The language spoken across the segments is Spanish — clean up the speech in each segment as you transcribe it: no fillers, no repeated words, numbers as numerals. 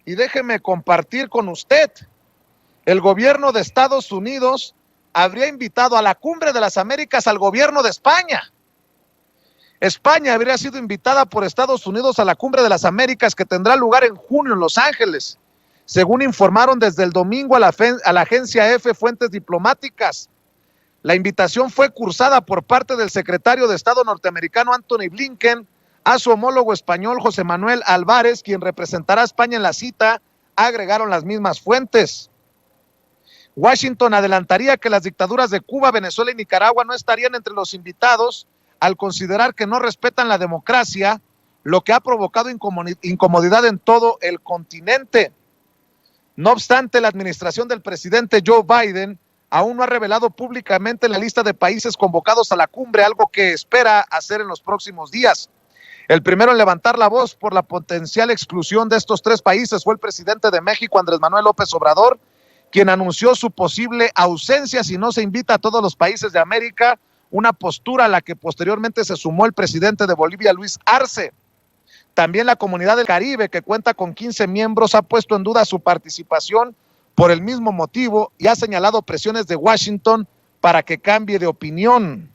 Y déjeme compartir con usted, el gobierno de Estados Unidos habría invitado a la Cumbre de las Américas al gobierno de España. España habría sido invitada por Estados Unidos a la Cumbre de las Américas que tendrá lugar en junio en Los Ángeles, según informaron desde el domingo a la agencia EFE fuentes diplomáticas. La invitación fue cursada por parte del secretario de Estado norteamericano Antony Blinken a su homólogo español José Manuel Álvarez, quien representará a España en la cita, agregaron las mismas fuentes. Washington adelantaría que las dictaduras de Cuba, Venezuela y Nicaragua no estarían entre los invitados al considerar que no respetan la democracia, lo que ha provocado incomodidad en todo el continente. No obstante, la administración del presidente Joe Biden aún no ha revelado públicamente la lista de países convocados a la cumbre, algo que espera hacer en los próximos días. El primero en levantar la voz por la potencial exclusión de estos tres países fue el presidente de México, Andrés Manuel López Obrador, quien anunció su posible ausencia si no se invita a todos los países de América, una postura a la que posteriormente se sumó el presidente de Bolivia, Luis Arce. También la Comunidad del Caribe, que cuenta con 15 miembros, ha puesto en duda su participación por el mismo motivo y ha señalado presiones de Washington para que cambie de opinión.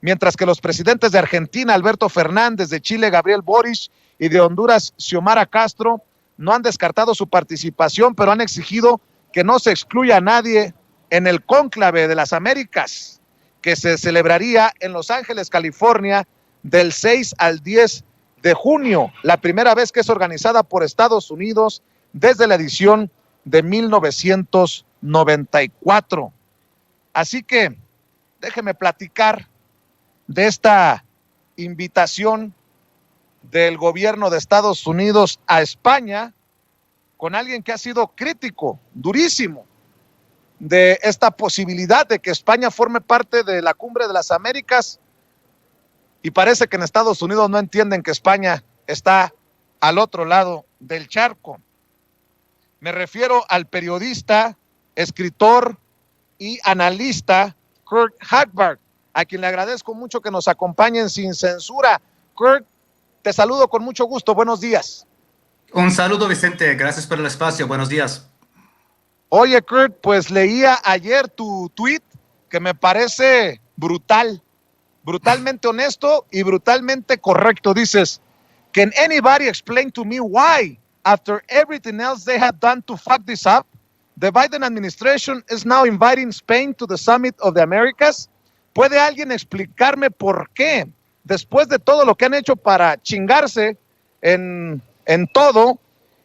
Mientras que los presidentes de Argentina, Alberto Fernández, de Chile, Gabriel Boric, y de Honduras, Xiomara Castro, no han descartado su participación, pero han exigido que no se excluya a nadie en el cónclave de las Américas, que se celebraría en Los Ángeles, California, del 6 al 10 de junio, la primera vez que es organizada por Estados Unidos desde la edición de 1994. Así que déjeme platicar de esta invitación del gobierno de Estados Unidos a España con alguien que ha sido crítico, durísimo, de esta posibilidad de que España forme parte de la Cumbre de las Américas, y parece que en Estados Unidos no entienden que España está al otro lado del charco. Me refiero al periodista, escritor y analista Kurt Hackbarth, a quien le agradezco mucho que nos acompañen sin censura. Kurt, te saludo con mucho gusto. Buenos días. Un saludo, Vicente. Gracias por el espacio. Buenos días. Oye, Kurt, pues leía ayer tu tweet que me parece brutal, brutalmente honesto y brutalmente correcto. Dices, "Can anybody explain to me why, after everything else they have done to fuck this up, the Biden administration is now inviting Spain to the Summit of the Americas? ¿Puede alguien explicarme por qué, después de todo lo que han hecho para chingarse en todo,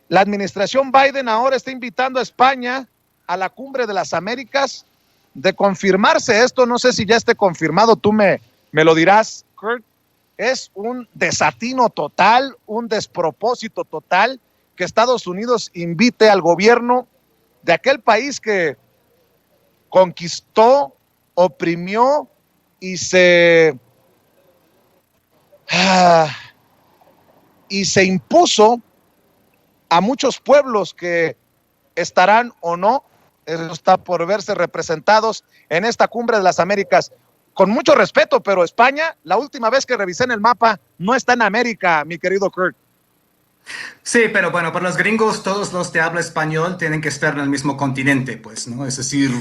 la administración Biden ahora está invitando a España a la Cumbre de las Américas? De confirmarse esto, no sé si ya esté confirmado, tú me lo dirás, Kurt, es un desatino total, un despropósito total que Estados Unidos invite al gobierno de aquel país que conquistó, oprimió y se impuso a muchos pueblos que estarán o no, eso está por verse, representados en esta Cumbre de las Américas. Con mucho respeto, pero España, la última vez que revisé en el mapa, no está en América, mi querido Kurt. Sí, pero bueno, para los gringos, todos los de habla español tienen que estar en el mismo continente, pues, ¿no? Es decir,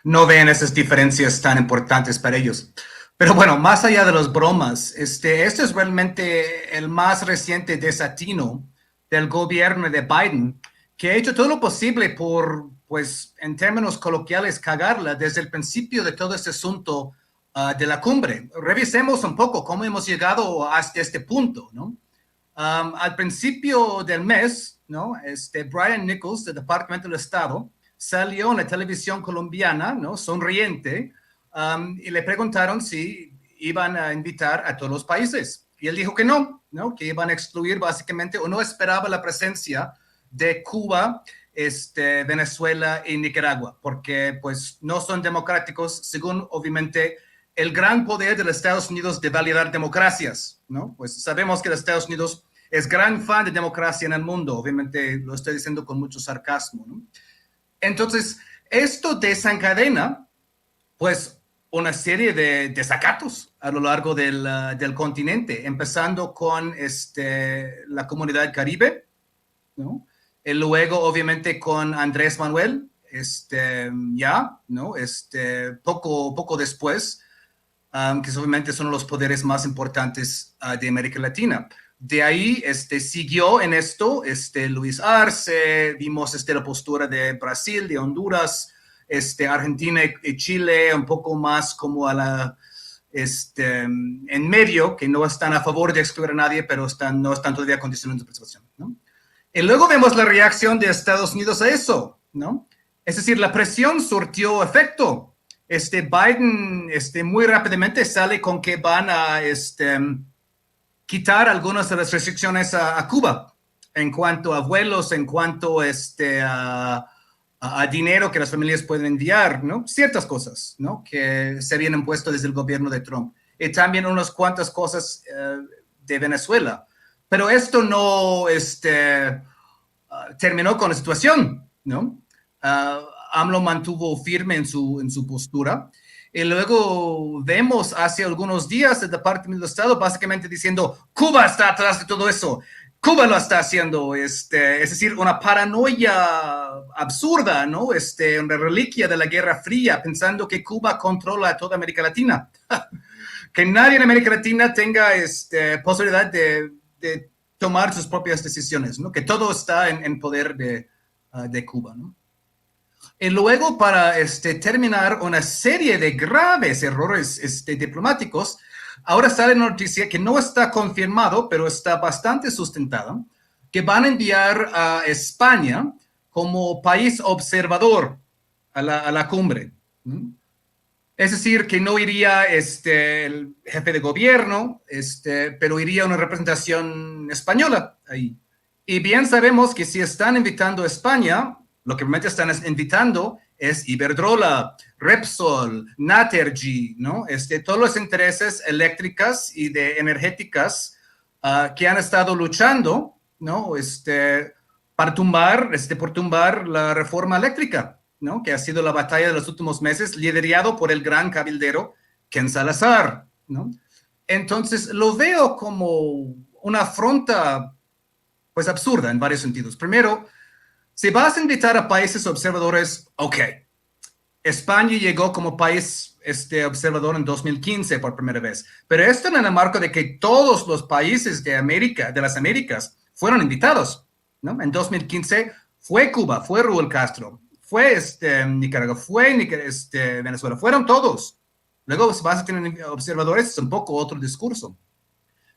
no ven esas diferencias tan importantes para ellos. Pero bueno, más allá de las bromas, este es realmente el más reciente desatino del gobierno de Biden, que ha hecho todo lo posible por, pues, en términos coloquiales, cagarla desde el principio de todo este asunto de la cumbre. Revisemos un poco cómo hemos llegado hasta este punto, ¿no? Al principio del mes, ¿no? Brian Nichols, del Departamento del Estado, salió en la televisión colombiana, ¿no? Sonriente, y le preguntaron si iban a invitar a todos los países. Y él dijo que no, ¿no? Que iban a excluir básicamente, o no esperaba la presencia de Cuba, Venezuela y Nicaragua, porque pues no son democráticos, según obviamente el gran poder de los Estados Unidos de validar democracias, ¿no? Pues sabemos que los Estados Unidos es gran fan de democracia en el mundo, obviamente lo estoy diciendo con mucho sarcasmo, ¿no? Entonces, esto desencadena, pues, una serie de desacatos a lo largo del continente, empezando con la comunidad caribe, ¿no? Y luego, obviamente, con Andrés Manuel, ¿no? Poco después, que obviamente son los poderes más importantes de América Latina. De ahí siguió en esto Luis Arce, vimos la postura de Brasil, de Honduras, Argentina y Chile, un poco más como a la, en medio, que no están a favor de excluir a nadie, pero no están todavía condicionando su participación, ¿no? Y luego vemos la reacción de Estados Unidos a eso, ¿no? Es decir, la presión surtió efecto. Biden muy rápidamente sale con que van a quitar algunas de las restricciones a Cuba en cuanto a vuelos, en cuanto a dinero que las familias pueden enviar, ¿no? Ciertas cosas, ¿no? Que se habían impuesto desde el gobierno de Trump. Y también unas cuantas cosas de Venezuela. Pero esto no terminó con la situación, ¿no? AMLO mantuvo firme en su postura. Y luego vemos hace algunos días el Departamento de Estado básicamente diciendo, Cuba está atrás de todo eso. Cuba lo está haciendo, es decir, una paranoia absurda, ¿no? Una reliquia de la Guerra Fría, pensando que Cuba controla toda América Latina. Que nadie en América Latina tenga posibilidad de tomar sus propias decisiones, ¿no? Que todo está en poder de Cuba, ¿no? Y luego, para terminar una serie de graves errores diplomáticos, ahora sale una noticia que no está confirmado, pero está bastante sustentada, que van a enviar a España como país observador a la cumbre, ¿no? Es decir, que no iría el jefe de gobierno, pero iría una representación española ahí. Y bien sabemos que si están invitando a España, lo que realmente están invitando es Iberdrola, Repsol, Naturgy, ¿no? Todos los intereses eléctricas y de energéticas que han estado luchando, ¿no? Para por tumbar la reforma eléctrica, ¿no? Que ha sido la batalla de los últimos meses, liderado por el gran cabildero Ken Salazar, ¿no? Entonces, lo veo como una afronta, pues, absurda en varios sentidos. Primero, si vas a invitar a países observadores, ok. España llegó como país observador en 2015 por primera vez, pero esto en el marco de que todos los países de las Américas, fueron invitados, ¿no? En 2015 fue Cuba, fue Raúl Castro, fue Nicaragua, fue Venezuela, fueron todos. Luego, si vas a tener observadores, es un poco otro discurso.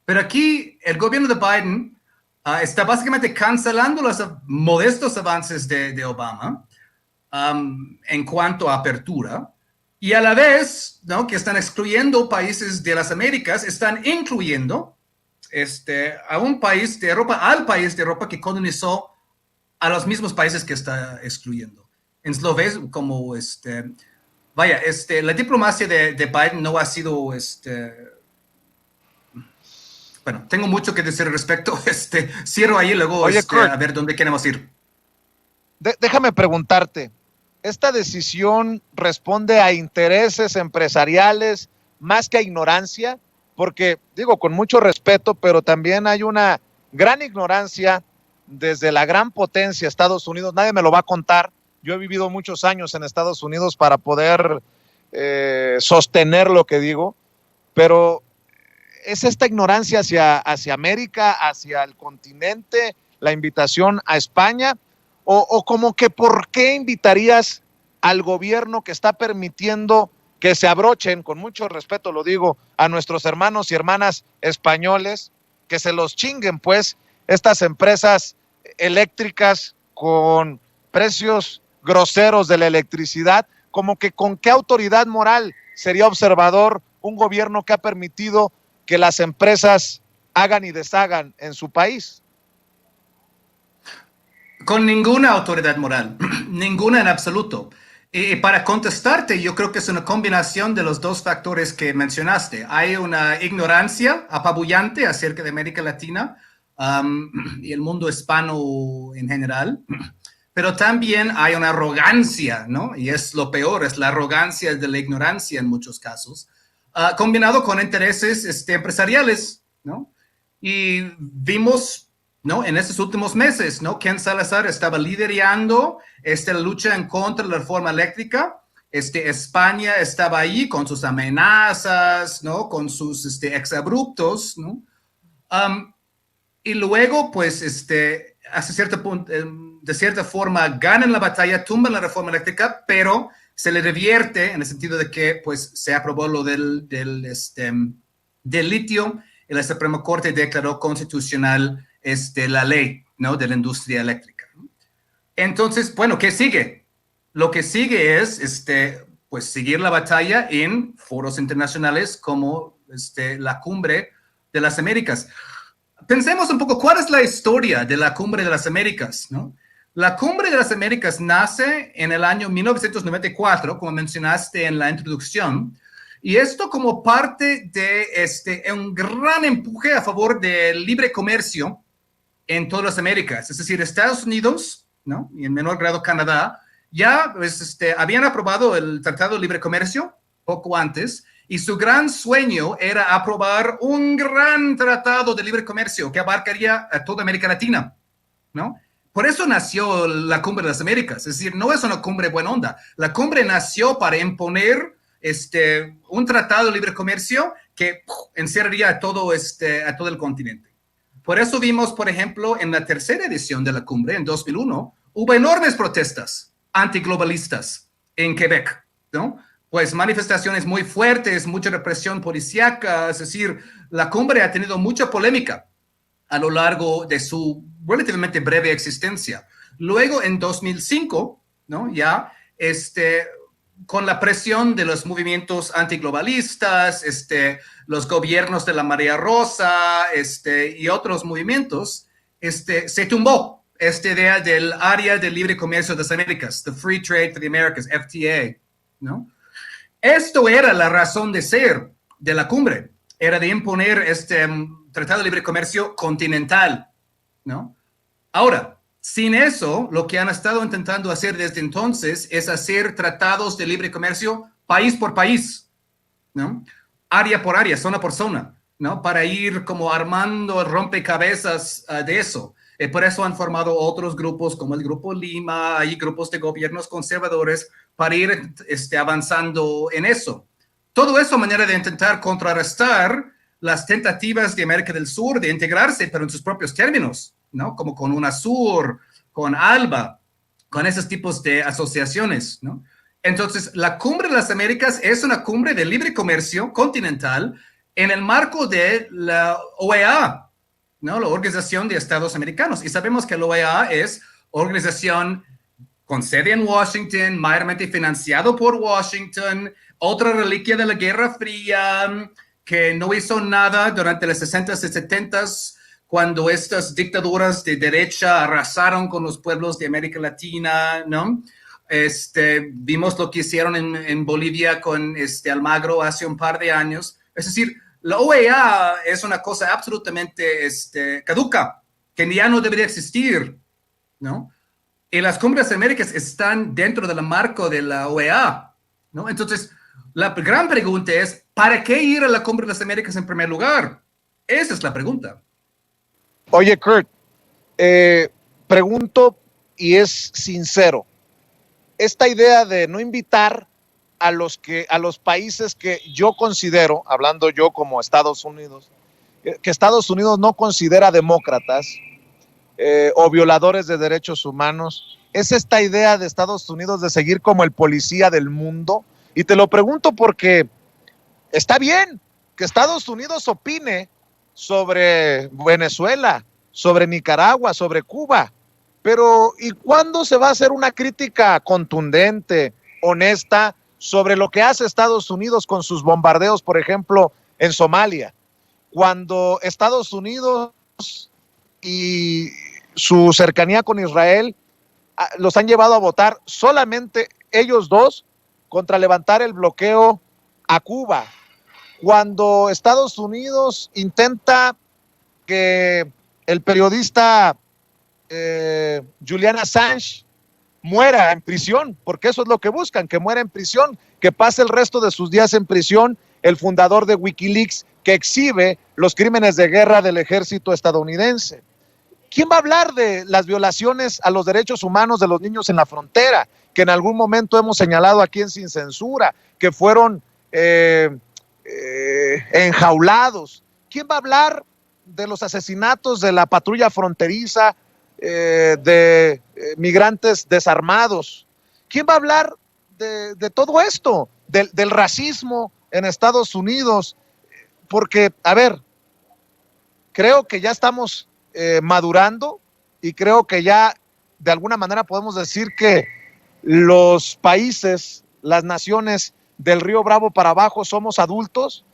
Pero aquí el gobierno de Biden está básicamente cancelando los modestos avances de Obama en cuanto a apertura, y a la vez, ¿no? Que están excluyendo países de las Américas, están incluyendo a un país de Europa, al país de Europa que colonizó a los mismos países que está excluyendo. Entonces lo ves como, vaya, la diplomacia de Biden no ha sido, bueno, tengo mucho que decir al respecto. Cierro ahí, luego Oye, Kurt, a ver dónde queremos ir. Déjame preguntarte, ¿esta decisión responde a intereses empresariales más que a ignorancia? Porque, digo, con mucho respeto, pero también hay una gran ignorancia desde la gran potencia Estados Unidos. Nadie me lo va a contar. Yo he vivido muchos años en Estados Unidos para poder sostener lo que digo, pero es esta ignorancia hacia América, hacia el continente, la invitación a España, o como que ¿por qué invitarías al gobierno que está permitiendo que se abrochen, con mucho respeto lo digo, a nuestros hermanos y hermanas españoles, que se los chinguen pues estas empresas eléctricas con precios groseros de la electricidad? Como que con qué autoridad moral sería observador un gobierno que ha permitido que las empresas hagan y deshagan en su país? Con ninguna autoridad moral, ninguna en absoluto. Y para contestarte, yo creo que es una combinación de los dos factores que mencionaste. Hay una ignorancia apabullante acerca de América Latina y el mundo hispano en general, pero también hay una arrogancia, ¿no? Y es lo peor, es la arrogancia de la ignorancia en muchos casos, combinado con intereses empresariales, ¿no? Y vimos ¿no? En estos últimos meses, ¿no? Ken Salazar estaba liderando la lucha en contra de la reforma eléctrica. España estaba ahí con sus amenazas, ¿no? Con sus exabruptos, ¿no? Y luego, pues, hasta cierto punto, de cierta forma, ganan la batalla, tumban la reforma eléctrica, pero se le revierte en el sentido de que, pues, se aprobó lo del litio y la Suprema Corte declaró constitucional la ley, ¿no? De la industria eléctrica. Entonces, bueno, ¿qué sigue? Lo que sigue es, pues, seguir la batalla en foros internacionales como la Cumbre de las Américas. Pensemos un poco, ¿cuál es la historia de la Cumbre de las Américas? ¿No? La Cumbre de las Américas nace en el año 1994, como mencionaste en la introducción, y esto como parte de un gran empuje a favor del libre comercio en todas las Américas. Es decir, Estados Unidos, ¿no? Y en menor grado Canadá, ya pues, habían aprobado el Tratado de Libre Comercio poco antes, y su gran sueño era aprobar un gran tratado de libre comercio que abarcaría a toda América Latina, ¿no? Por eso nació la Cumbre de las Américas, es decir, no es una cumbre buena onda. La cumbre nació para imponer un tratado de libre comercio que encerraría a todo el continente. Por eso vimos, por ejemplo, en la tercera edición de la cumbre, en 2001, hubo enormes protestas antiglobalistas en Quebec, ¿no? Pues manifestaciones muy fuertes, mucha represión policíaca, es decir, la cumbre ha tenido mucha polémica a lo largo de su relativamente breve existencia. Luego, en 2005, ¿no? Ya, con la presión de los movimientos antiglobalistas, los gobiernos de la Marea Rosa, y otros movimientos, se tumbó esta idea del área de libre comercio de las Américas, the Free Trade for the Americas, FTA, ¿no? Esto era la razón de ser de la cumbre, era de imponer Tratado de Libre Comercio continental, ¿no? Ahora, sin eso, lo que han estado intentando hacer desde entonces es hacer tratados de libre comercio país por país, ¿no? Área por área, zona por zona, ¿no? Para ir como armando el rompecabezas de eso. Por eso han formado otros grupos como el Grupo Lima, hay grupos de gobiernos conservadores para ir avanzando en eso. Todo eso a manera de intentar contrarrestar las tentativas de América del Sur de integrarse, pero en sus propios términos, ¿no? Como con UNASUR, con ALBA, con esos tipos de asociaciones, ¿no? Entonces, la Cumbre de las Américas es una cumbre de libre comercio continental en el marco de la OEA, ¿no? La Organización de Estados Americanos. Y sabemos que la OEA es organización con sede en Washington, mayormente financiado por Washington, otra reliquia de la Guerra Fría, que no hizo nada durante los 60s y 70s, cuando estas dictaduras de derecha arrasaron con los pueblos de América Latina, ¿no? Vimos lo que hicieron en Bolivia con Almagro hace un par de años. Es decir, la OEA es una cosa absolutamente caduca, que ya no debería existir, ¿no? Y las cumbres de Américas están dentro del marco de la OEA, ¿no? Entonces, la gran pregunta es, ¿para qué ir a la Cumbre de las Américas en primer lugar? Esa es la pregunta. Oye, Kurt, pregunto y es sincero. Esta idea de no invitar a los países que yo considero, hablando yo como Estados Unidos, que Estados Unidos no considera demócratas o violadores de derechos humanos, es esta idea de Estados Unidos de seguir como el policía del mundo. Y te lo pregunto porque está bien que Estados Unidos opine sobre Venezuela, sobre Nicaragua, sobre Cuba, pero ¿y cuándo se va a hacer una crítica contundente, honesta, sobre lo que hace Estados Unidos con sus bombardeos, por ejemplo, en Somalia? Cuando Estados Unidos y su cercanía con Israel los han llevado a votar solamente ellos dos contra levantar el bloqueo a Cuba. Cuando Estados Unidos intenta que el periodista Julian Assange muera en prisión, porque eso es lo que buscan, que muera en prisión, que pase el resto de sus días en prisión, el fundador de Wikileaks, que exhibe los crímenes de guerra del ejército estadounidense. ¿Quién va a hablar de las violaciones a los derechos humanos de los niños en la frontera, que en algún momento hemos señalado aquí en Sin Censura, que fueron enjaulados? ¿Quién va a hablar de los asesinatos de la patrulla fronteriza, de migrantes desarmados? ¿Quién va a hablar de todo esto, del racismo en Estados Unidos? Porque, a ver, creo que ya estamos madurando y creo que ya de alguna manera podemos decir que los países, las naciones del Río Bravo para abajo somos adultos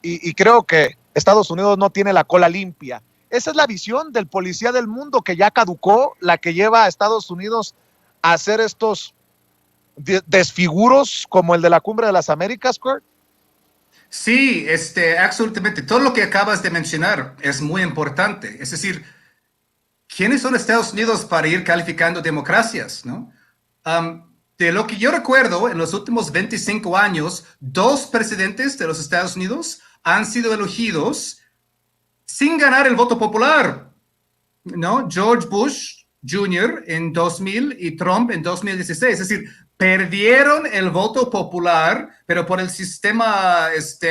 y creo que Estados Unidos no tiene la cola limpia. Esa es la visión del policía del mundo que ya caducó, la que lleva a Estados Unidos a hacer estos desfiguros como el de la Cumbre de las Américas, Kurt. Sí, absolutamente. Todo lo que acabas de mencionar es muy importante. Es decir, ¿quiénes son Estados Unidos para ir calificando democracias, no? De lo que yo recuerdo, en los últimos 25 años, 2 presidentes de los Estados Unidos han sido elegidos sin ganar el voto popular, ¿no? George Bush Jr. en 2000 y Trump en 2016. Es decir, perdieron el voto popular, pero por el sistema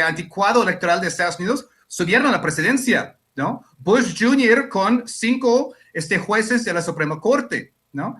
anticuado electoral de Estados Unidos, subieron a la presidencia, ¿no? Bush Jr. con 5 jueces de la Suprema Corte, ¿no?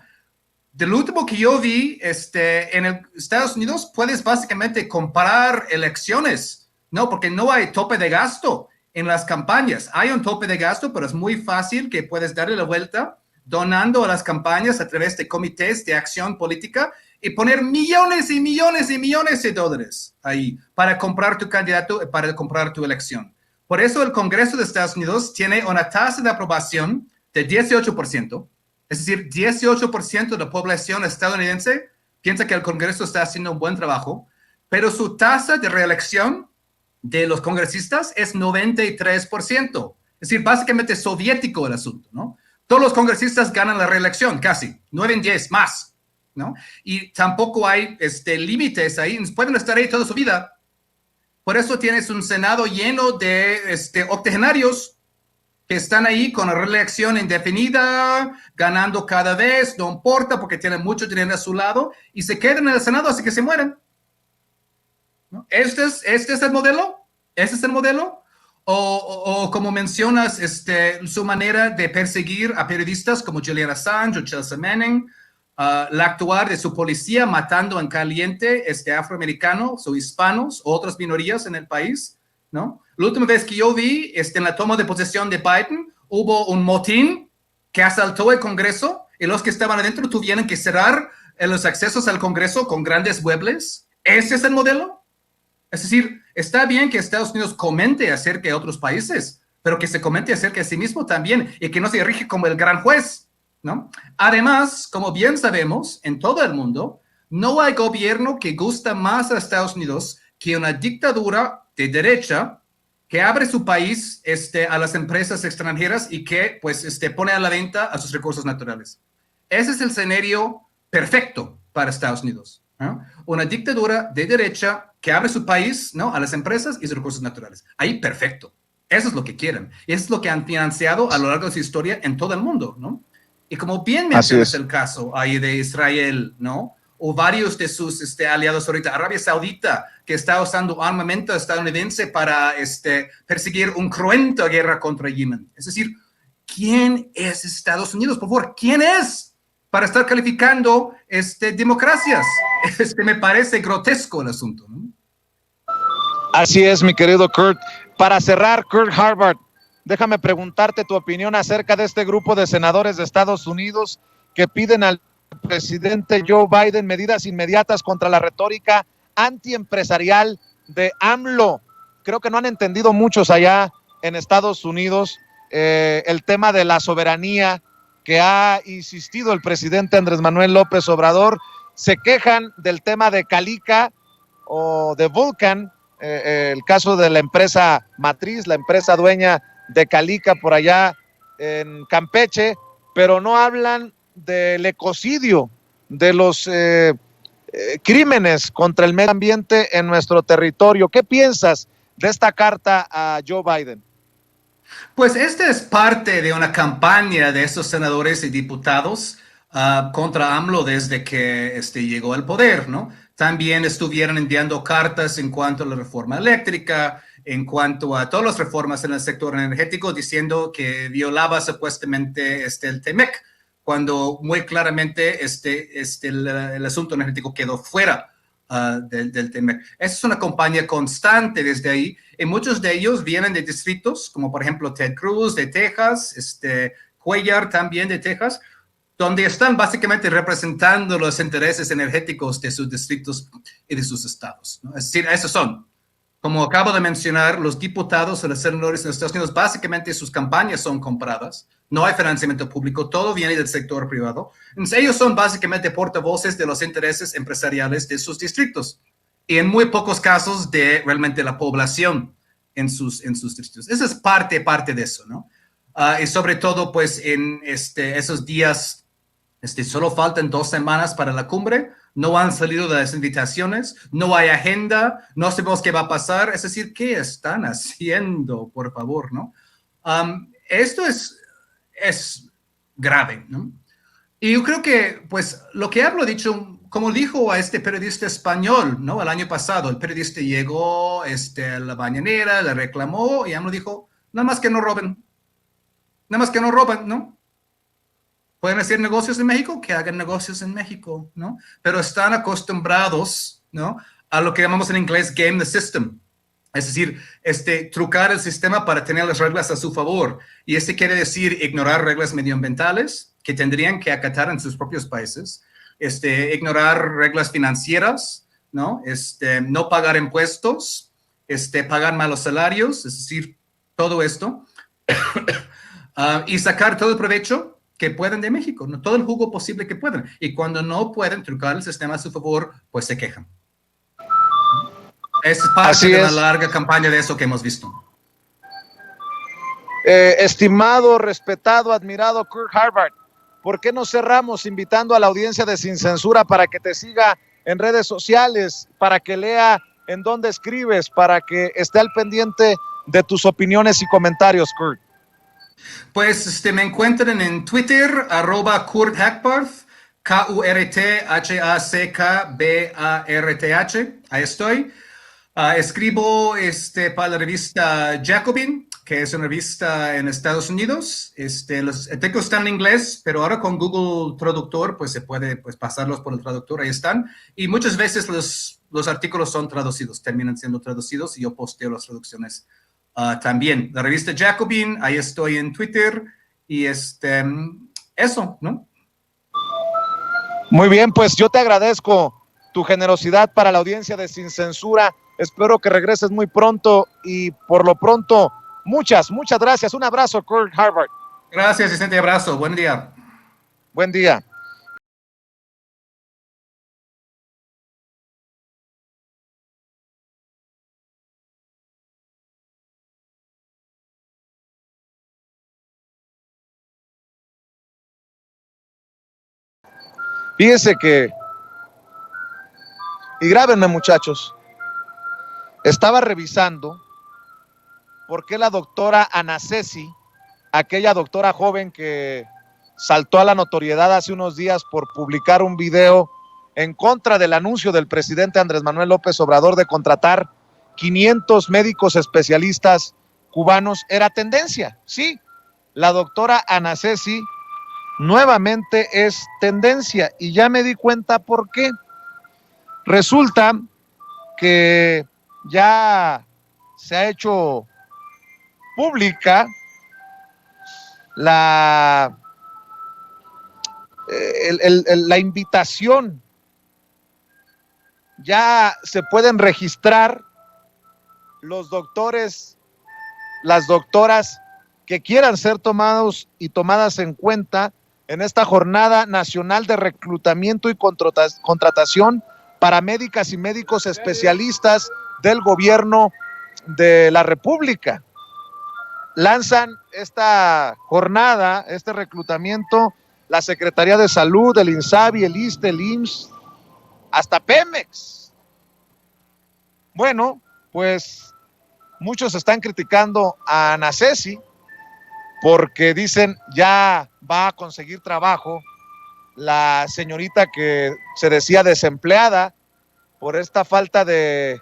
Del último que yo vi, en Estados Unidos puedes básicamente comparar elecciones, ¿no? Porque no hay tope de gasto en las campañas. Hay un tope de gasto, pero es muy fácil que puedes darle la vuelta donando a las campañas a través de comités de acción política y poner millones y millones y millones de dólares ahí para comprar tu candidato, para comprar tu elección. Por eso el Congreso de Estados Unidos tiene una tasa de aprobación de 18%. Es decir, 18% de la población estadounidense piensa que el Congreso está haciendo un buen trabajo, pero su tasa de reelección de los congresistas es 93%. Es decir, básicamente soviético el asunto, ¿no? Todos los congresistas ganan la reelección, casi, 9 en 10, más, ¿no? Y tampoco hay límites ahí, pueden estar ahí toda su vida. Por eso tienes un Senado lleno de octogenarios que están ahí con la reelección indefinida, ganando cada vez, no importa porque tienen mucho dinero a su lado y se quedan en el Senado hasta que se mueren, ¿no? ¿Este es el modelo? ¿Este es el modelo? O como mencionas, su manera de perseguir a periodistas como Julian Assange o Chelsea Manning, la actuar de su policía matando en caliente afroamericanos o hispanos o otras minorías en el país, ¿no? La última vez que yo vi, en la toma de posesión de Biden, hubo un motín que asaltó el Congreso y los que estaban adentro tuvieron que cerrar los accesos al Congreso con grandes muebles. ¿Ese es el modelo? Es decir, está bien que Estados Unidos comente acerca de otros países, pero que se comente acerca de sí mismo también y que no se rige como el gran juez, ¿no? Además, como bien sabemos, en todo el mundo, no hay gobierno que gusta más a Estados Unidos que una dictadura de derecha que abre su país a las empresas extranjeras y que pues, pone a la venta a sus recursos naturales. Ese es el escenario perfecto para Estados Unidos, ¿no? Una dictadura de derecha que abre su país, ¿no?, a las empresas y sus recursos naturales. Ahí perfecto. Eso es lo que quieren. Y eso es lo que han financiado a lo largo de su historia en todo el mundo, ¿no? Y como bien mencionas el caso ahí de Israel, ¿no? O varios de sus aliados ahorita, Arabia Saudita, que está usando armamento estadounidense para perseguir una cruenta guerra contra Yemen. Es decir, ¿quién es Estados Unidos? Por favor, ¿quién es para estar calificando democracias? Me parece grotesco el asunto, ¿no? Así es, mi querido Kurt. Para cerrar, Kurt Harvard, déjame preguntarte tu opinión acerca de este grupo de senadores de Estados Unidos que piden al presidente Joe Biden medidas inmediatas contra la retórica antiempresarial de AMLO. Creo que no han entendido muchos allá en Estados Unidos el tema de la soberanía que ha insistido el presidente Andrés Manuel López Obrador. Se quejan del tema de Calica o de Vulcan, el caso de la empresa matriz, la empresa dueña de Calica por allá en Campeche, pero no hablan del ecocidio, de los crímenes contra el medio ambiente en nuestro territorio. ¿Qué piensas de esta carta a Joe Biden? Pues esta es parte de una campaña de estos senadores y diputados contra AMLO desde que llegó al poder, ¿no? También estuvieron enviando cartas en cuanto a la reforma eléctrica, en cuanto a todas las reformas en el sector energético, diciendo que violaba supuestamente el TEMEC, cuando muy claramente el asunto energético quedó fuera del TEMEC. Esa es una campaña constante desde ahí, y muchos de ellos vienen de distritos, como por ejemplo Ted Cruz de Texas, Cuellar también de Texas, donde están básicamente representando los intereses energéticos de sus distritos y de sus estados, ¿no? Es decir, esos son, como acabo de mencionar, los diputados o los senadores en los Estados Unidos, básicamente sus campañas son compradas, no hay financiamiento público, todo viene del sector privado. Entonces, ellos son básicamente portavoces de los intereses empresariales de sus distritos y en muy pocos casos de realmente la población en sus distritos. Esa es parte de eso, ¿no? Y sobre todo, pues, en esos días, solo faltan 2 semanas para la cumbre, no han salido las invitaciones, no hay agenda, no sabemos qué va a pasar, es decir, ¿qué están haciendo, por favor, no? Esto es grave, ¿no? Y yo creo que, pues, lo que hablo dicho, como dijo a este periodista español, ¿no? El año pasado, el periodista llegó a la mañanera, le reclamó y AMLO dijo, nada más que no roben, nada más que no roben, ¿no? Pueden hacer negocios en México, que hagan negocios en México, ¿no? Pero están acostumbrados, ¿no? A lo que llamamos en inglés game the system. Es decir, trucar el sistema para tener las reglas a su favor. Y quiere decir ignorar reglas medioambientales que tendrían que acatar en sus propios países, ignorar reglas financieras, ¿no? No pagar impuestos, pagar malos salarios, es decir, todo esto. Y sacar todo el provecho que pueden de México, ¿no? Todo el jugo posible que pueden. Y cuando no pueden trucar el sistema a su favor, pues se quejan. Es parte de la larga campaña de eso que hemos visto. Estimado, respetado, admirado Kurt Harvard, ¿por qué no cerramos invitando a la audiencia de Sin Censura para que te siga en redes sociales, para que lea en dónde escribes, para que esté al pendiente de tus opiniones y comentarios, Kurt? Pues me encuentran en Twitter, @Kurt Hackbarth, KurtHackbarth, ahí estoy. Escribo para la revista Jacobin, que es una revista en Estados Unidos. Los artículos están en inglés, pero ahora con Google Traductor, pues se puede pasarlos por el traductor, ahí están. Y muchas veces los artículos son traducidos, terminan siendo traducidos y yo posteo las traducciones también. La revista Jacobin, ahí estoy en Twitter y eso, ¿no? Muy bien, pues yo te agradezco tu generosidad para la audiencia de Sin Censura. Espero que regreses muy pronto y por lo pronto, muchas gracias. Un abrazo, Kurt Harvard. Gracias, Vicente, abrazo. Buen día. Buen día. Fíjense que, y grábenme muchachos, estaba revisando por qué la doctora Ana Ceci, aquella doctora joven que saltó a la notoriedad hace unos días por publicar un video en contra del anuncio del presidente Andrés Manuel López Obrador de contratar 500 médicos especialistas cubanos, era tendencia. Sí, la doctora Ana Ceci nuevamente es tendencia y ya me di cuenta por qué. Resulta que ya se ha hecho pública la invitación. Ya se pueden registrar los doctores, las doctoras que quieran ser tomados y tomadas en cuenta en esta jornada nacional de reclutamiento y contratación para médicas y médicos especialistas del gobierno de la República. Lanzan esta jornada, este reclutamiento, la Secretaría de Salud, el INSABI, el ISSSTE, el IMSS, hasta Pemex. Bueno, pues muchos están criticando a Ana Ceci porque dicen ya va a conseguir trabajo la señorita que se decía desempleada por esta falta de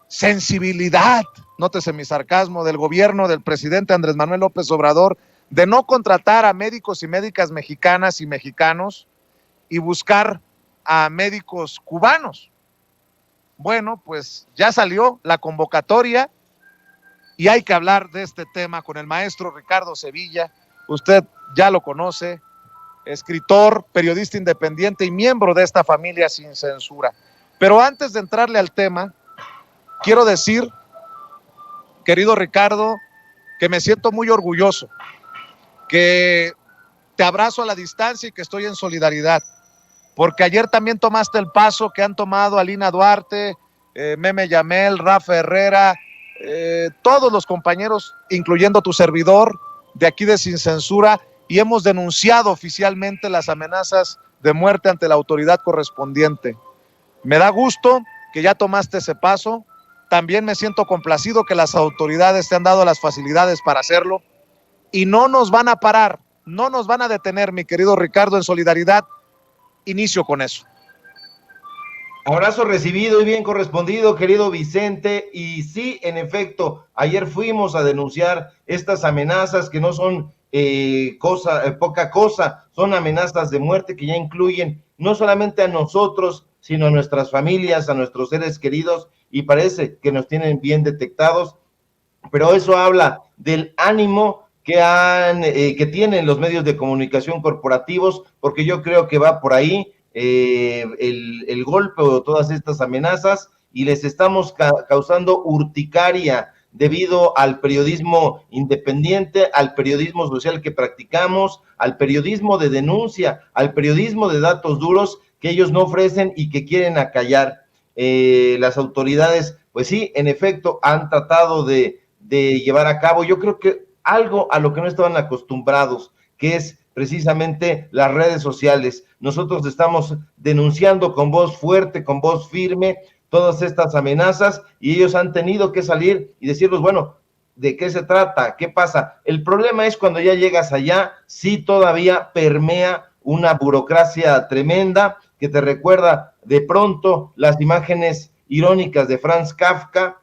sensibilidad, nótese mi sarcasmo, del gobierno del presidente Andrés Manuel López Obrador, de no contratar a médicos y médicas mexicanas y mexicanos y buscar a médicos cubanos. Bueno, pues ya salió la convocatoria y hay que hablar de este tema con el maestro Ricardo Sevilla. Usted ya lo conoce, escritor, periodista independiente y miembro de esta familia Sin Censura. Pero antes de entrarle al tema, quiero decir, querido Ricardo, que me siento muy orgulloso, que te abrazo a la distancia y que estoy en solidaridad, porque ayer también tomaste el paso que han tomado Alina Duarte, Meme Yamel, Rafa Herrera, todos los compañeros, incluyendo tu servidor, de aquí de Sin Censura, y hemos denunciado oficialmente las amenazas de muerte ante la autoridad correspondiente. Me da gusto que ya tomaste ese paso. También me siento complacido que las autoridades te han dado las facilidades para hacerlo y no nos van a parar, no nos van a detener, mi querido Ricardo. En solidaridad, inicio con eso. Abrazo recibido y bien correspondido, querido Vicente. Y sí, en efecto, ayer fuimos a denunciar estas amenazas que no son poca cosa, son amenazas de muerte que ya incluyen no solamente a nosotros, sino a nuestras familias, a nuestros seres queridos, y parece que nos tienen bien detectados, pero eso habla del ánimo que tienen los medios de comunicación corporativos, porque yo creo que va por ahí el golpe o todas estas amenazas, y les estamos causando urticaria debido al periodismo independiente, al periodismo social que practicamos, al periodismo de denuncia, al periodismo de datos duros que ellos no ofrecen y que quieren acallar. Las autoridades, pues sí, en efecto, han tratado de llevar a cabo, yo creo que algo a lo que no estaban acostumbrados, que es precisamente las redes sociales. Nosotros estamos denunciando con voz fuerte, con voz firme, todas estas amenazas, y ellos han tenido que salir y decirnos, bueno, ¿de qué se trata? ¿Qué pasa? El problema es cuando ya llegas allá, sí todavía permea una burocracia tremenda que te recuerda de pronto las imágenes irónicas de Franz Kafka,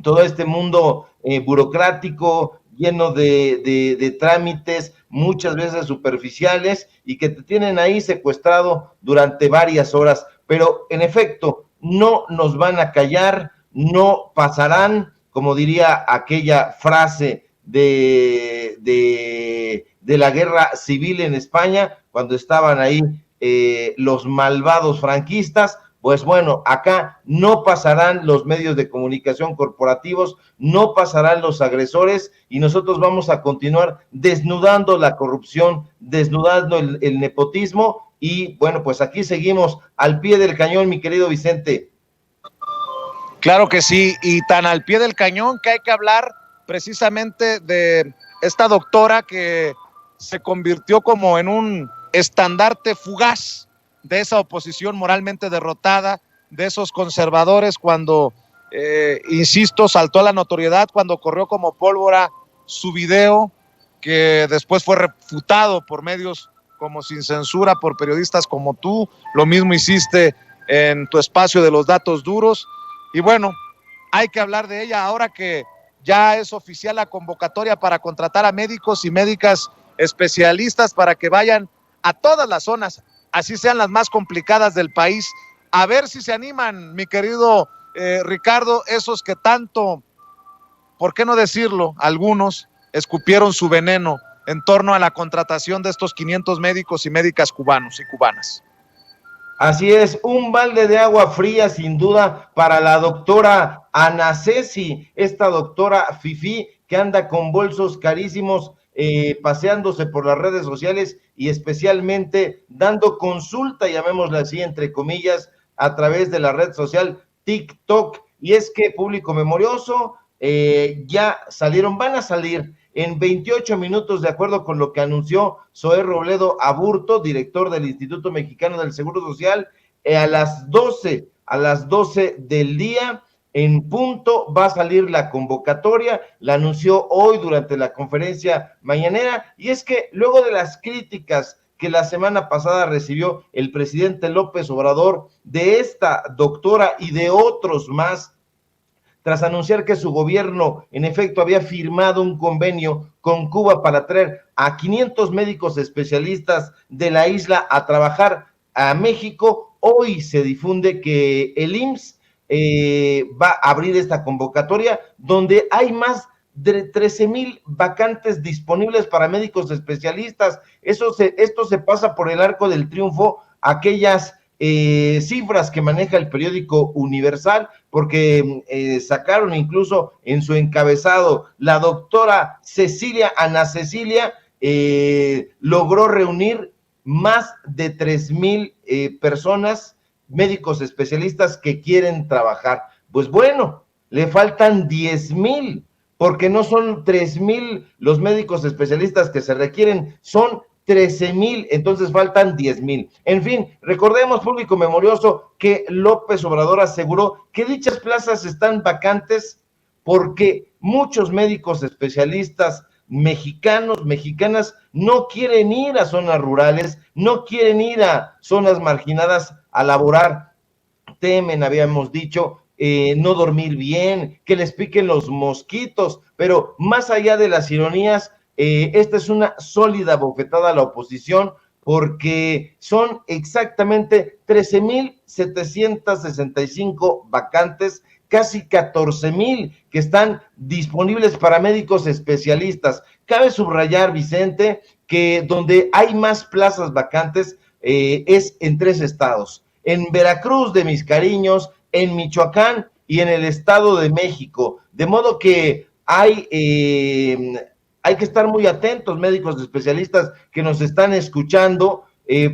todo este mundo burocrático lleno de trámites, muchas veces superficiales, y que te tienen ahí secuestrado durante varias horas. Pero en efecto, no nos van a callar, no pasarán, como diría aquella frase de la guerra civil en España, cuando estaban ahí los malvados franquistas. Pues bueno, acá no pasarán los medios de comunicación corporativos, no pasarán los agresores, y nosotros vamos a continuar desnudando la corrupción, desnudando el nepotismo, y bueno, pues aquí seguimos al pie del cañón, mi querido Vicente. Claro que sí, y tan al pie del cañón que hay que hablar precisamente de esta doctora que se convirtió como en un estandarte fugaz de esa oposición moralmente derrotada, de esos conservadores cuando, insisto, saltó a la notoriedad cuando corrió como pólvora su video, que después fue refutado por medios como Sin Censura, por periodistas como tú. Lo mismo hiciste en tu espacio de los datos duros. Y bueno, hay que hablar de ella ahora que ya es oficial la convocatoria para contratar a médicos y médicas especialistas para que vayan a todas las zonas, así sean las más complicadas del país, a ver si se animan, mi querido Ricardo, esos que tanto, ¿por qué no decirlo? Algunos escupieron su veneno en torno a la contratación de estos 500 médicos y médicas cubanos y cubanas. Así es, un balde de agua fría sin duda para la doctora Ana Ceci, esta doctora fifí que anda con bolsos carísimos, paseándose por las redes sociales y especialmente dando consulta, llamémosla así entre comillas, a través de la red social TikTok. Y es que público memorioso, ya salieron, van a salir en 28 minutos, de acuerdo con lo que anunció Zoé Robledo Aburto, director del Instituto Mexicano del Seguro Social, a las 12 del día, en punto va a salir la convocatoria, la anunció hoy durante la conferencia mañanera, y es que luego de las críticas que la semana pasada recibió el presidente López Obrador de esta doctora y de otros más, tras anunciar que su gobierno en efecto había firmado un convenio con Cuba para traer a 500 médicos especialistas de la isla a trabajar a México, hoy se difunde que el IMSS va a abrir esta convocatoria donde hay más de 13,000 vacantes disponibles para médicos especialistas. Esto se pasa por el arco del triunfo aquellas cifras que maneja el periódico Universal, porque sacaron incluso en su encabezado la doctora Ana Cecilia logró reunir más de 3,000 personas, médicos especialistas que quieren trabajar. Pues bueno, le faltan 10,000, porque no son 3,000 los médicos especialistas que se requieren, son 13,000, entonces faltan 10,000. En fin, recordemos, público memorioso, que López Obrador aseguró que dichas plazas están vacantes porque muchos médicos especialistas mexicanas no quieren ir a zonas rurales, no quieren ir a zonas marginadas a laborar, temen, habíamos dicho, no dormir bien, que les piquen los mosquitos, pero más allá de las ironías, esta es una sólida bofetada a la oposición, porque son exactamente 13,765 vacantes, casi 14,000 que están disponibles para médicos especialistas. Cabe subrayar, Vicente, que donde hay más plazas vacantes es en 3 estados, en Veracruz de mis cariños, en Michoacán y en el Estado de México, de modo que hay que estar muy atentos, médicos especialistas que nos están escuchando,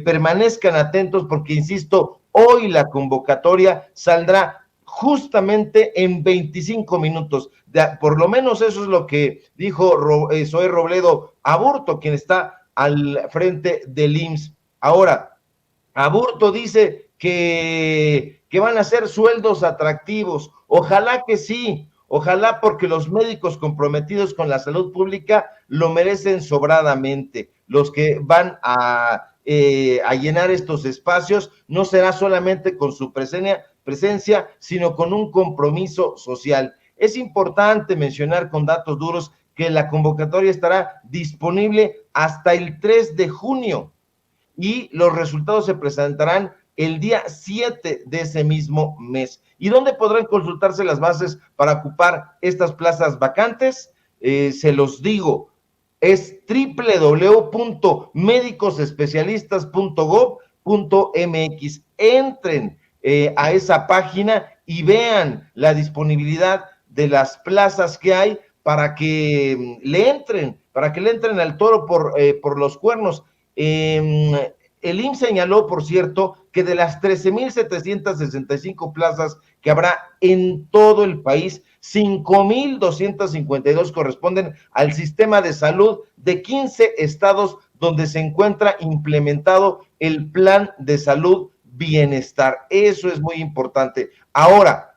permanezcan atentos porque, insisto, hoy la convocatoria saldrá justamente en 25 minutos. Por lo menos eso es lo que dijo Zoé Robledo Aburto, quien está al frente del IMSS. Ahora, Aburto dice que van a ser sueldos atractivos. Ojalá que sí. Ojalá, porque los médicos comprometidos con la salud pública lo merecen sobradamente. Los que van a llenar estos espacios no será solamente con su presencia, sino con un compromiso social. Es importante mencionar con datos duros que la convocatoria estará disponible hasta el 3 de junio y los resultados se presentarán el día 7 de ese mismo mes. ¿Y dónde podrán consultarse las bases para ocupar estas plazas vacantes? Se los digo, es www.medicosespecialistas.gov.mx. Entren a esa página y vean la disponibilidad de las plazas que hay para que le entren al toro por los cuernos. El IMSS señaló, por cierto, que de las 13,765 plazas que habrá en todo el país, 5,252 corresponden al sistema de salud de 15 estados donde se encuentra implementado el Plan de Salud Bienestar. Eso es muy importante. Ahora,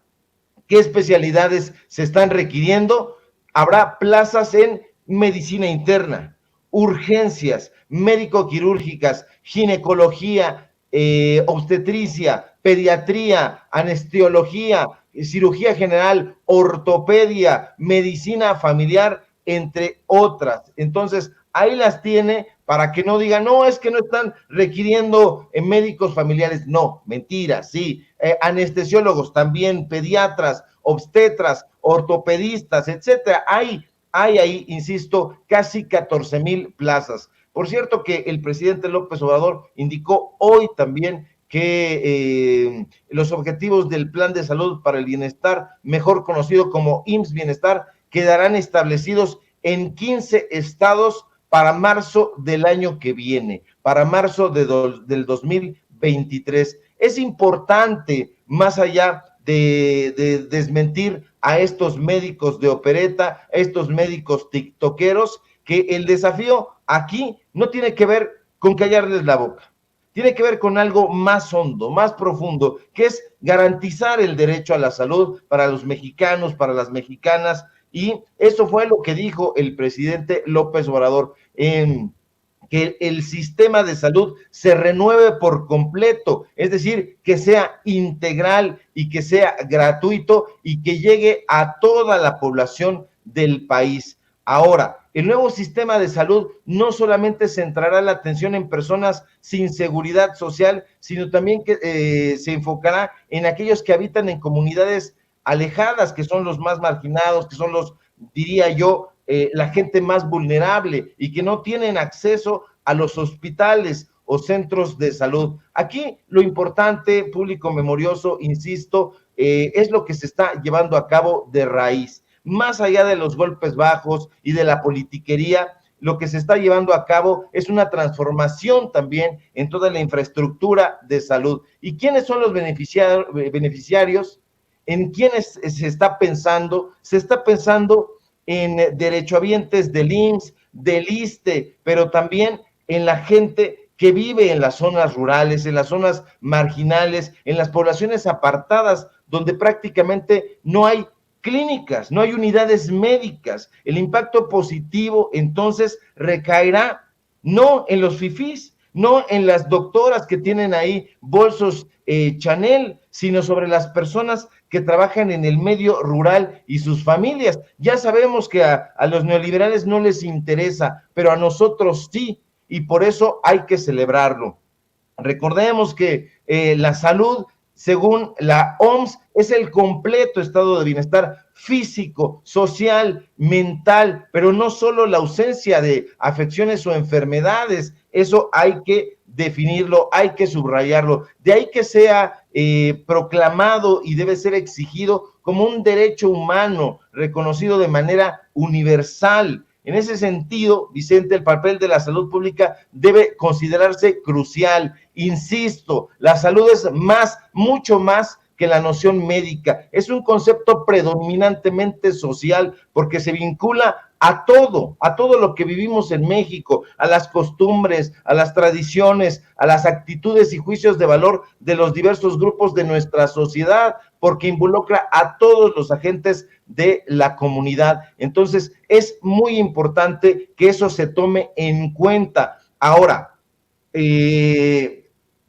¿qué especialidades se están requiriendo? Habrá plazas en medicina interna, urgencias, médico-quirúrgicas, ginecología, obstetricia, pediatría, anestesiología, cirugía general, ortopedia, medicina familiar, entre otras. Entonces, ahí las tiene para que no digan, no, es que no están requiriendo médicos familiares. No, mentira, sí. Anestesiólogos también, pediatras, obstetras, ortopedistas, etcétera. Hay ahí, insisto, casi 14,000 plazas. Por cierto que el presidente López Obrador indicó hoy también que los objetivos del Plan de Salud para el Bienestar, mejor conocido como IMSS Bienestar, quedarán establecidos en 15 estados para marzo del año que viene, para marzo del 2023. Es importante, más allá de desmentir a estos médicos de opereta, a estos médicos tiktokeros, que el desafío aquí no tiene que ver con callarles la boca, tiene que ver con algo más hondo, más profundo, que es garantizar el derecho a la salud para los mexicanos, para las mexicanas, y eso fue lo que dijo el presidente López Obrador, que el sistema de salud se renueve por completo, es decir, que sea integral y que sea gratuito y que llegue a toda la población del país. Ahora, el nuevo sistema de salud no solamente centrará la atención en personas sin seguridad social, sino también que se enfocará en aquellos que habitan en comunidades alejadas, que son los más marginados, que son los, diría yo, la gente más vulnerable y que no tienen acceso a los hospitales o centros de salud. Aquí lo importante, público memorioso, insisto, es lo que se está llevando a cabo de raíz. Más allá de los golpes bajos y de la politiquería, lo que se está llevando a cabo es una transformación también en toda la infraestructura de salud. ¿Y quiénes son los beneficiarios? ¿En quiénes se está pensando? Se está pensando en derechohabientes del IMSS, del ISSSTE, pero también en la gente que vive en las zonas rurales, en las zonas marginales, en las poblaciones apartadas, donde prácticamente no hay clínicas, no hay unidades médicas. El impacto positivo entonces recaerá no en los fifís, no en las doctoras que tienen ahí bolsos Chanel, sino sobre las personas que trabajan en el medio rural y sus familias. Ya sabemos que a los neoliberales no les interesa, pero a nosotros sí, y por eso hay que celebrarlo. Recordemos que la salud, según la OMS, es el completo estado de bienestar físico, social, mental, pero no solo la ausencia de afecciones o enfermedades. Eso hay que definirlo, hay que subrayarlo. De ahí que sea proclamado y debe ser exigido como un derecho humano reconocido de manera universal. En ese sentido, Vicente, el papel de la salud pública debe considerarse crucial. Insisto, la salud es más, mucho más que la noción médica. Es un concepto predominantemente social porque se vincula a todo lo que vivimos en México, a las costumbres, a las tradiciones, a las actitudes y juicios de valor de los diversos grupos de nuestra sociedad, porque involucra a todos los agentes de la comunidad. Entonces, es muy importante que eso se tome en cuenta. Ahora,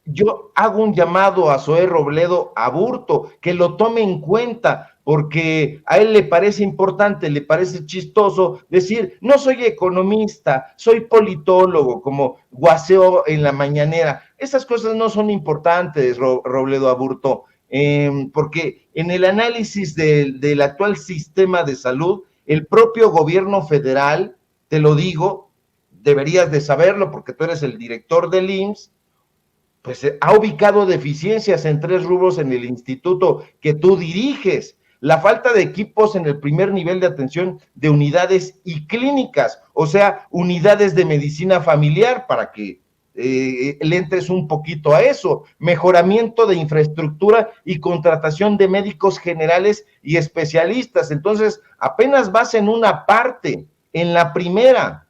yo hago un llamado a Zoé Robledo Aburto, que lo tome en cuenta, porque a él le parece importante, le parece chistoso decir, no soy economista, soy politólogo, como guaseó en la mañanera. Esas cosas no son importantes, Robledo Aburto, porque en el análisis del actual sistema de salud, el propio gobierno federal, te lo digo, deberías de saberlo porque tú eres el director del IMSS, pues ha ubicado deficiencias en 3 rubros en el instituto que tú diriges. La falta de equipos en el primer nivel de atención de unidades y clínicas, o sea, unidades de medicina familiar, para que le entres un poquito a eso, mejoramiento de infraestructura y contratación de médicos generales y especialistas. Entonces, apenas vas en una parte, en la primera.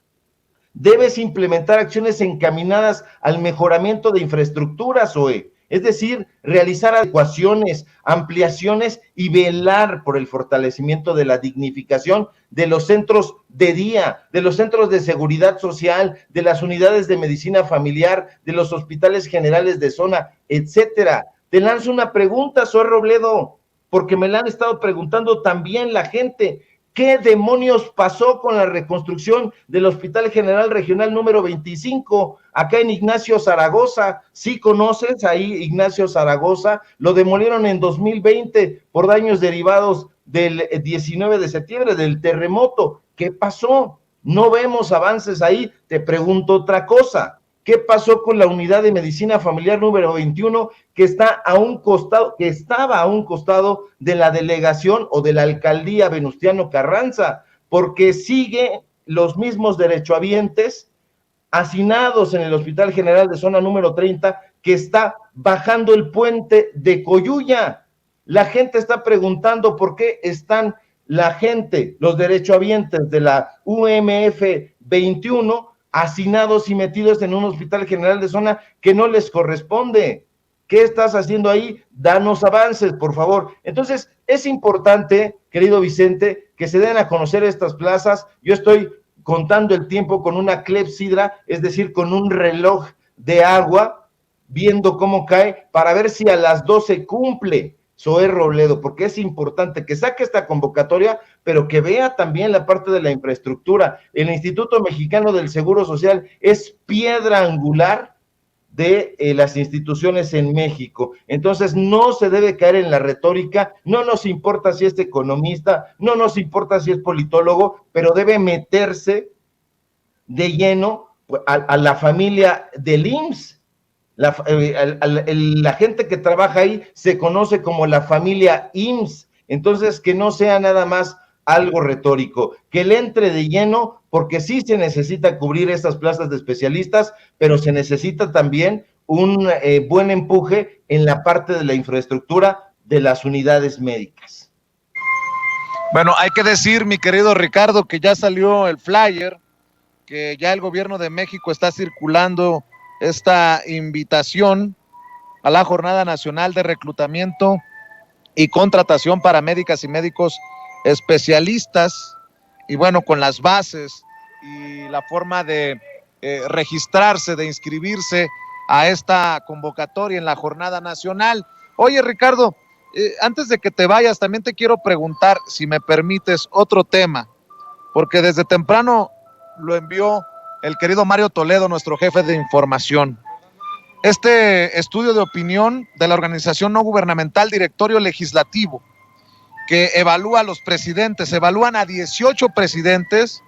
Debes implementar acciones encaminadas al mejoramiento de infraestructuras, Zoe. Es decir, realizar adecuaciones, ampliaciones y velar por el fortalecimiento de la dignificación de los centros de día, de los centros de seguridad social, de las unidades de medicina familiar, de los hospitales generales de zona, etcétera. Te lanzo una pregunta, Zoe Robledo, porque me la han estado preguntando también la gente. ¿Qué demonios pasó con la reconstrucción del Hospital General Regional número 25, acá en Ignacio Zaragoza? ¿Sí conoces ahí Ignacio Zaragoza? Lo demolieron en 2020 por daños derivados del 19 de septiembre, del terremoto. ¿Qué pasó? No vemos avances ahí. Te pregunto otra cosa. ¿Qué pasó con la unidad de medicina familiar número 21 que estaba a un costado de la delegación o de la alcaldía Venustiano Carranza? Porque sigue los mismos derechohabientes hacinados en el Hospital General de Zona número 30 que está bajando el puente de Coyuya. La gente está preguntando por qué están la gente, los derechohabientes de la UMF 21, hacinados y metidos en un hospital general de zona que no les corresponde. ¿Qué estás haciendo ahí? Danos avances, por favor. Entonces, es importante, querido Vicente, que se den a conocer estas plazas. Yo estoy contando el tiempo con una clepsidra, es decir, con un reloj de agua, viendo cómo cae, para ver si a las 12 cumple Zoé Robledo, porque es importante que saque esta convocatoria, pero que vea también la parte de la infraestructura. El Instituto Mexicano del Seguro Social es piedra angular de las instituciones en México. Entonces no se debe caer en la retórica, no nos importa si es economista, no nos importa si es politólogo, pero debe meterse de lleno a la familia del IMSS. La gente que trabaja ahí se conoce como la familia IMSS, entonces que no sea nada más algo retórico, que le entre de lleno, porque sí se necesita cubrir estas plazas de especialistas, pero se necesita también un buen empuje en la parte de la infraestructura de las unidades médicas. Bueno, hay que decir, mi querido Ricardo, que ya salió el flyer, que ya el gobierno de México está circulando esta invitación a la Jornada Nacional de Reclutamiento y Contratación para Médicas y Médicos Especialistas, y bueno, con las bases y la forma de registrarse, de inscribirse a esta convocatoria en la Jornada Nacional. Oye, Ricardo, antes de que te vayas, también te quiero preguntar, si me permites, otro tema, porque desde temprano lo envió el querido Mario Toledo, nuestro jefe de información. Este estudio de opinión de la organización no gubernamental Directorio Legislativo, que evalúa a los presidentes, evalúan a 18 presidentes,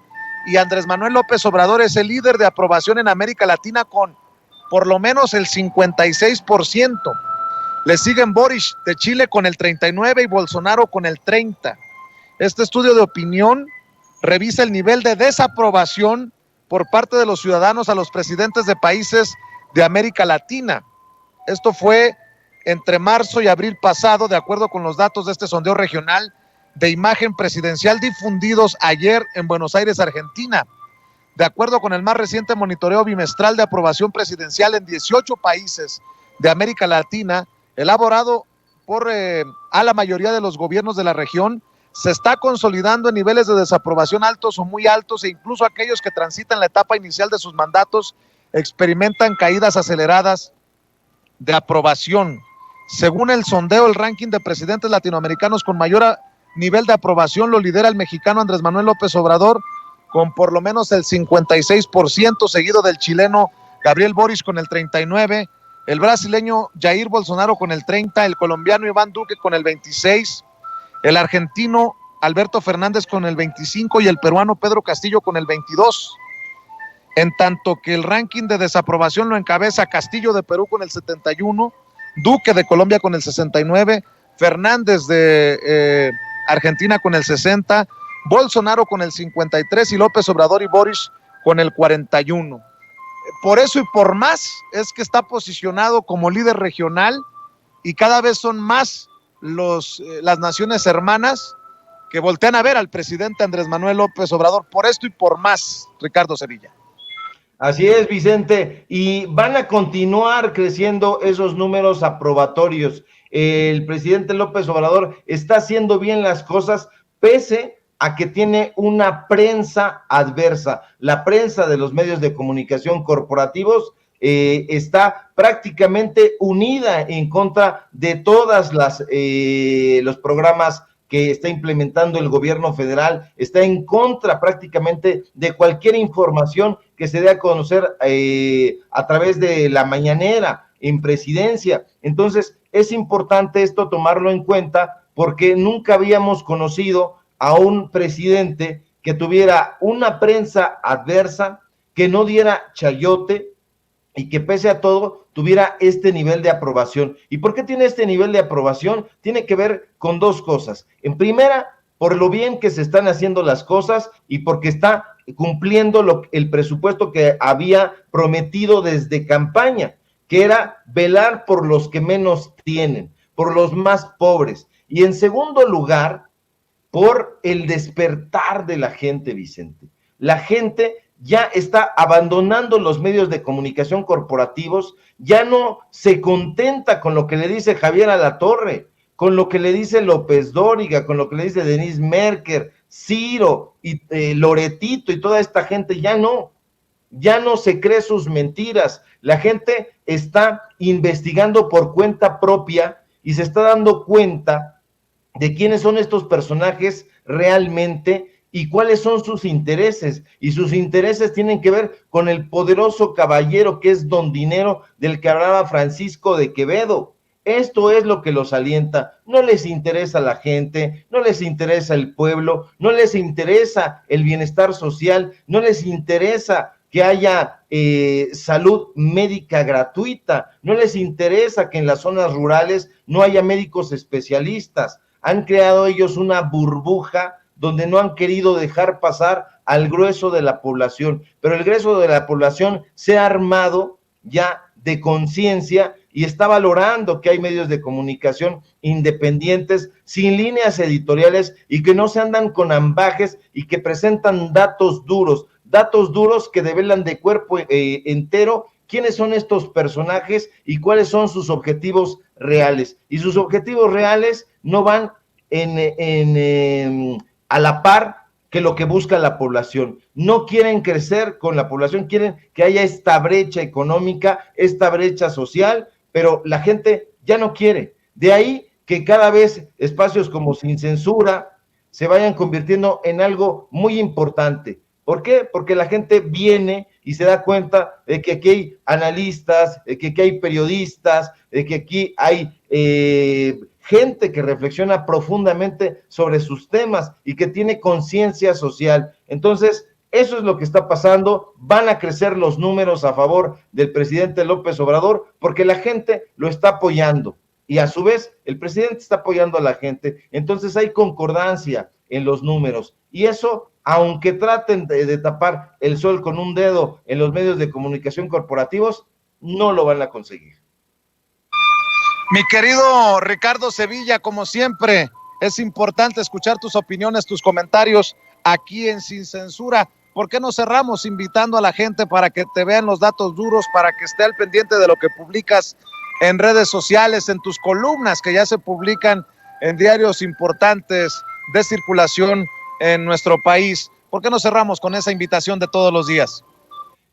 y Andrés Manuel López Obrador es el líder de aprobación en América Latina con por lo menos el 56%. Le siguen Boric de Chile con el 39% y Bolsonaro con el 30%. Este estudio de opinión revisa el nivel de desaprobación por parte de los ciudadanos a los presidentes de países de América Latina. Esto fue entre marzo y abril pasado, de acuerdo con los datos de este sondeo regional de imagen presidencial difundidos ayer en Buenos Aires, Argentina. De acuerdo con el más reciente monitoreo bimestral de aprobación presidencial en 18 países de América Latina, elaborado por a la mayoría de los gobiernos de la región, se está consolidando en niveles de desaprobación altos o muy altos, e incluso aquellos que transitan la etapa inicial de sus mandatos experimentan caídas aceleradas de aprobación. Según el sondeo, el ranking de presidentes latinoamericanos con mayor nivel de aprobación lo lidera el mexicano Andrés Manuel López Obrador con por lo menos el 56%, seguido del chileno Gabriel Boric con el 39%, el brasileño Jair Bolsonaro con el 30%, el colombiano Iván Duque con el 26%, el argentino Alberto Fernández con el 25% y el peruano Pedro Castillo con el 22%. En tanto que el ranking de desaprobación lo encabeza Castillo de Perú con el 71%, Duque de Colombia con el 69%, Fernández de Argentina con el 60%, Bolsonaro con el 53% y López Obrador y Boric con el 41%. Por eso y por más es que está posicionado como líder regional, y cada vez son más las naciones hermanas que voltean a ver al presidente Andrés Manuel López Obrador. Por esto y por más, Ricardo Sevilla. Así es, Vicente, y van a continuar creciendo esos números aprobatorios. El presidente López Obrador está haciendo bien las cosas, pese a que tiene una prensa adversa. La prensa de los medios de comunicación corporativos está prácticamente unida en contra de todas los programas que está implementando el gobierno federal, está en contra prácticamente de cualquier información que se dé a conocer a través de la mañanera en presidencia. Entonces, es importante esto tomarlo en cuenta, porque nunca habíamos conocido a un presidente que tuviera una prensa adversa, que no diera chayote y que pese a todo tuviera este nivel de aprobación. ¿Y por qué tiene este nivel de aprobación? Tiene que ver con dos cosas. En primera, por lo bien que se están haciendo las cosas y porque está cumpliendo el presupuesto que había prometido desde campaña, que era velar por los que menos tienen, por los más pobres. Y en segundo lugar, por el despertar de la gente, Vicente. La gente ya está abandonando los medios de comunicación corporativos, ya no se contenta con lo que le dice Javier Alatorre, con lo que le dice López Dóriga, con lo que le dice Denise Merker, Ciro y Loretito y toda esta gente, ya no se cree sus mentiras. La gente está investigando por cuenta propia y se está dando cuenta de quiénes son estos personajes realmente y cuáles son sus intereses, y sus intereses tienen que ver con el poderoso caballero que es Don Dinero, del que hablaba Francisco de Quevedo. Esto es lo que los alienta. No les interesa la gente, no les interesa el pueblo, no les interesa el bienestar social, no les interesa que haya salud médica gratuita, no les interesa que en las zonas rurales no haya médicos especialistas. Han creado ellos una burbuja donde no han querido dejar pasar al grueso de la población, pero el grueso de la población se ha armado ya de conciencia y está valorando que hay medios de comunicación independientes, sin líneas editoriales y que no se andan con ambajes y que presentan datos duros que develan de cuerpo entero quiénes son estos personajes y cuáles son sus objetivos reales. Y sus objetivos reales no van a la par que lo que busca la población. No quieren crecer con la población, quieren que haya esta brecha económica, esta brecha social, pero la gente ya no quiere. De ahí que cada vez espacios como Sin Censura se vayan convirtiendo en algo muy importante. ¿Por qué? Porque la gente viene y se da cuenta de que aquí hay analistas, de que aquí hay periodistas, de que aquí hay gente que reflexiona profundamente sobre sus temas y que tiene conciencia social. Entonces, eso es lo que está pasando. Van a crecer los números a favor del presidente López Obrador porque la gente lo está apoyando y a su vez el presidente está apoyando a la gente. Entonces hay concordancia en los números y eso, aunque traten de tapar el sol con un dedo en los medios de comunicación corporativos, no lo van a conseguir. Mi querido Ricardo Sevilla, como siempre, es importante escuchar tus opiniones, tus comentarios aquí en Sin Censura. ¿Por qué no cerramos invitando a la gente para que te vean los datos duros, para que esté al pendiente de lo que publicas en redes sociales, en tus columnas que ya se publican en diarios importantes de circulación en nuestro país? ¿Por qué no cerramos con esa invitación de todos los días?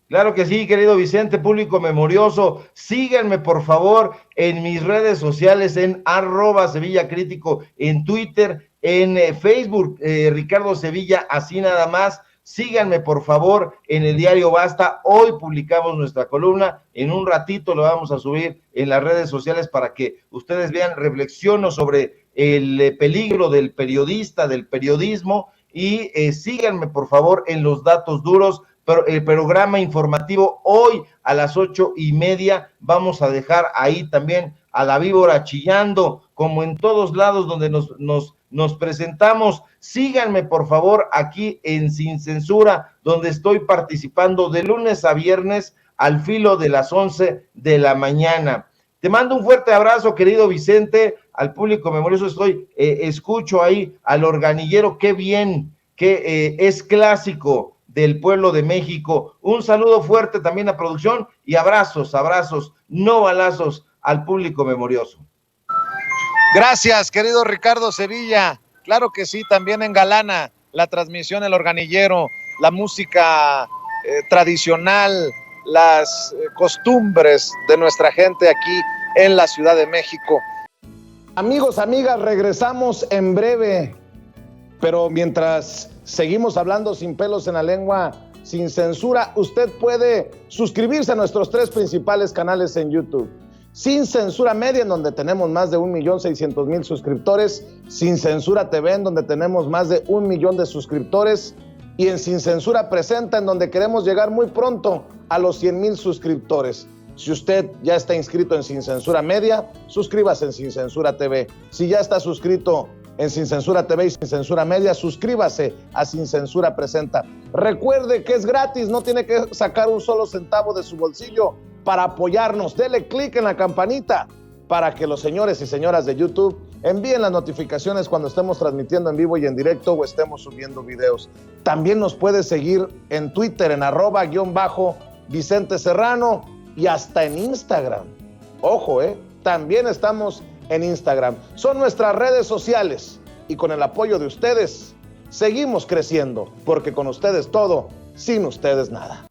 Claro que sí, querido Vicente, público memorioso. Síganme, por favor, en mis redes sociales, en @SevillaCrítico, en Twitter, en Facebook, Ricardo Sevilla, así nada más. Síganme, por favor, en el diario Basta. Hoy publicamos nuestra columna. En un ratito lo vamos a subir en las redes sociales para que ustedes vean, reflexiono sobre el peligro del periodista, del periodismo. Y síganme, por favor, en los datos duros. Pero el programa informativo hoy a las 8:30 vamos a dejar ahí también a la víbora chillando, como en todos lados donde nos presentamos. Síganme, por favor, aquí en Sin Censura, donde estoy participando de lunes a viernes al filo de las 11 de la mañana. Te mando un fuerte abrazo, querido Vicente, al público memorioso. Escucho ahí al organillero, qué bien, que es clásico del pueblo de México. Un saludo fuerte también a producción y abrazos, no balazos al público memorioso. Gracias, querido Ricardo Sevilla. Claro que sí, también engalana la transmisión El Organillero, la música tradicional, las costumbres de nuestra gente aquí en la Ciudad de México. Amigos, amigas, regresamos en breve, pero mientras seguimos hablando sin pelos en la lengua, sin censura, usted puede suscribirse a nuestros 3 principales canales en YouTube. Sin Censura Media, en donde tenemos más de 1,600,000 suscriptores, Sin Censura TV, en donde tenemos más de 1 millón de suscriptores, y en Sin Censura Presenta, en donde queremos llegar muy pronto a los 100,000 suscriptores. Si usted ya está inscrito en Sin Censura Media, suscríbase en Sin Censura TV. Si ya está suscrito en Sin Censura TV y Sin Censura Media, suscríbase a Sin Censura Presenta. Recuerde que es gratis, no tiene que sacar un solo centavo de su bolsillo para apoyarnos. Dele clic en la campanita para que los señores y señoras de YouTube Envíen las notificaciones cuando estemos transmitiendo en vivo y en directo o estemos subiendo videos. También nos puedes seguir en Twitter en @Vicente Serrano y hasta en Instagram. Ojo, también estamos en Instagram. Son nuestras redes sociales y con el apoyo de ustedes seguimos creciendo, porque con ustedes todo, sin ustedes nada.